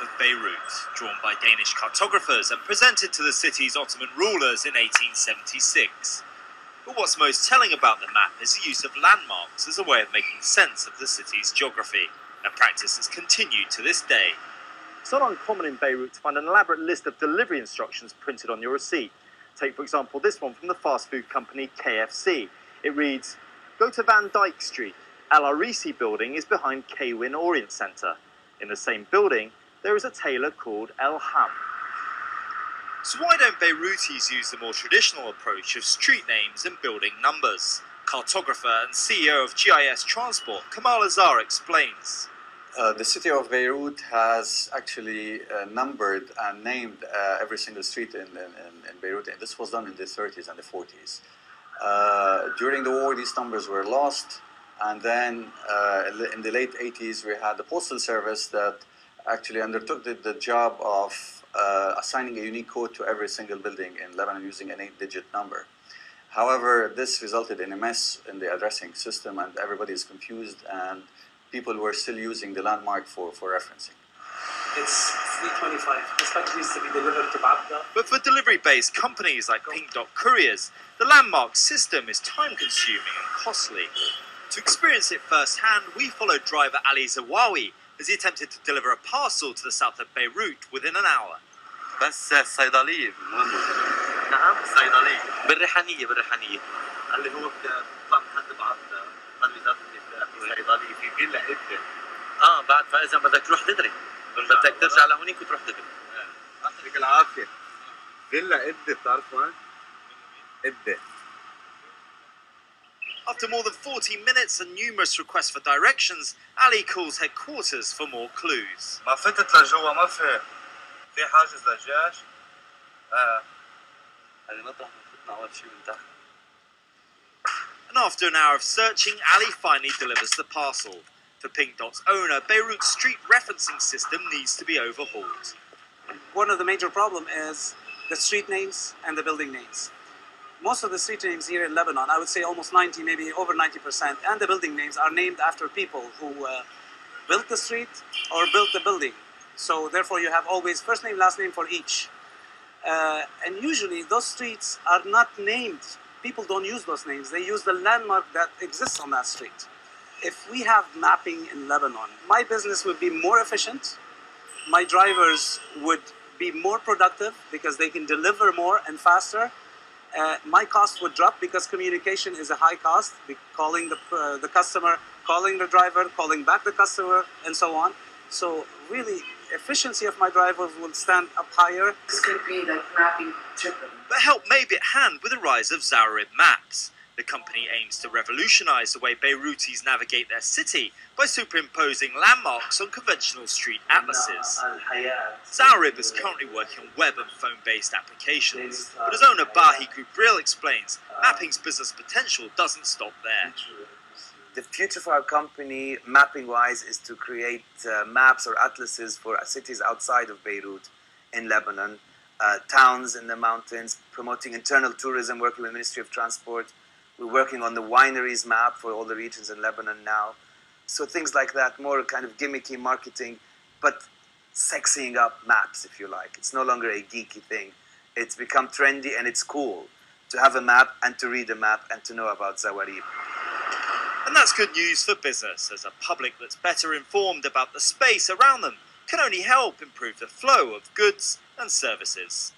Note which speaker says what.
Speaker 1: Of Beirut, drawn by Danish cartographers and presented to the city's Ottoman rulers in 1876. But what's most telling about the map is the use of landmarks as a way of making sense of the city's geography, a practice that's continued to this day.
Speaker 2: It's not uncommon in Beirut to find an elaborate list of delivery instructions printed on your receipt. Take, for example, this one from the fast food company KFC. It reads, "Go to Van Dyke Street. Al Arisi building is behind Kwin Orient Center. In the same building, there is a tailor called El Ham."
Speaker 1: So why don't Beirutis use the more traditional approach of street names and building numbers? Cartographer and CEO of GIS Transport, Kamal Azar, explains.
Speaker 3: The city of Beirut has actually numbered and named every single street in Beirut. This was done in the 30s and the 40s. During the war, these numbers were lost. And then in the late 80s, we had the postal service that actually undertook the job of assigning a unique code to every single building in Lebanon using an 8-digit number. However, this resulted in a mess in the addressing system, and everybody is confused, and people were still using the landmark for referencing.
Speaker 4: It's 325. This package needs to be delivered to Baghdad.
Speaker 1: But for delivery-based companies like Pink Dot Couriers, the landmark system is time-consuming and costly. To experience it firsthand, we followed driver Ali Zawawi as he attempted to deliver a parcel to the south of Beirut within an hour.
Speaker 5: بس الصيدلية
Speaker 1: نعم
Speaker 5: صيدلية بالريحانية
Speaker 1: اللي هو بتطلع محل بعض تلفزيونات في صيدلية في فيلا إدة.
Speaker 5: بعد فإذا بدك تروح تدري بدك ترجع لهونيك وتروح تدري.
Speaker 6: يعطيك العافية. فيلا إدة بتعرف وين؟ إدة.
Speaker 1: After more than 40 minutes and numerous requests for directions, Ali calls headquarters for more clues.
Speaker 6: ما فتت لجوا ما في حاجز للجيش.
Speaker 5: هذه مطرح فتنا أول شيء من تحت.
Speaker 1: And after an hour of searching, Ali finally delivers the parcel. For Pink Dot's owner, Beirut's street referencing system needs to be overhauled.
Speaker 4: One of the major problems is the street names and the building names. Most of the street names here in Lebanon, I would say almost 90, maybe over 90%, and the building names are named after people who built the street or built the building. So therefore you have always first name, last name for each. And usually those streets are not named. People don't use those names. They use the landmark that exists on that street. If we have mapping in Lebanon, my business would be more efficient. My drivers would be more productive because they can deliver more and faster. My cost would drop because communication is a high cost. Calling the customer, calling the driver, calling back the customer, and so on. So really, efficiency of my drivers will stand up higher.
Speaker 7: This could be like mapping triple.
Speaker 1: But help may be at hand with the rise of Zawarib maps. The company aims to revolutionize the way Beirutis navigate their city by superimposing landmarks on conventional street atlases. Zawarib is currently working on web and phone-based applications, but as owner Bahi Gubril explains, mapping's business potential doesn't stop there.
Speaker 8: The future for our company, mapping-wise, is to create maps or atlases for cities outside of Beirut in Lebanon, towns in the mountains, promoting internal tourism, working with the Ministry of Transport. We're working on the wineries map for all the regions in Lebanon now. So things like that, more kind of gimmicky marketing, but sexying up maps, if you like. It's no longer a geeky thing. It's become trendy and it's cool to have a map and to read a map and to know about Zawarib.
Speaker 1: And that's good news for business, as a public that's better informed about the space around them can only help improve the flow of goods and services.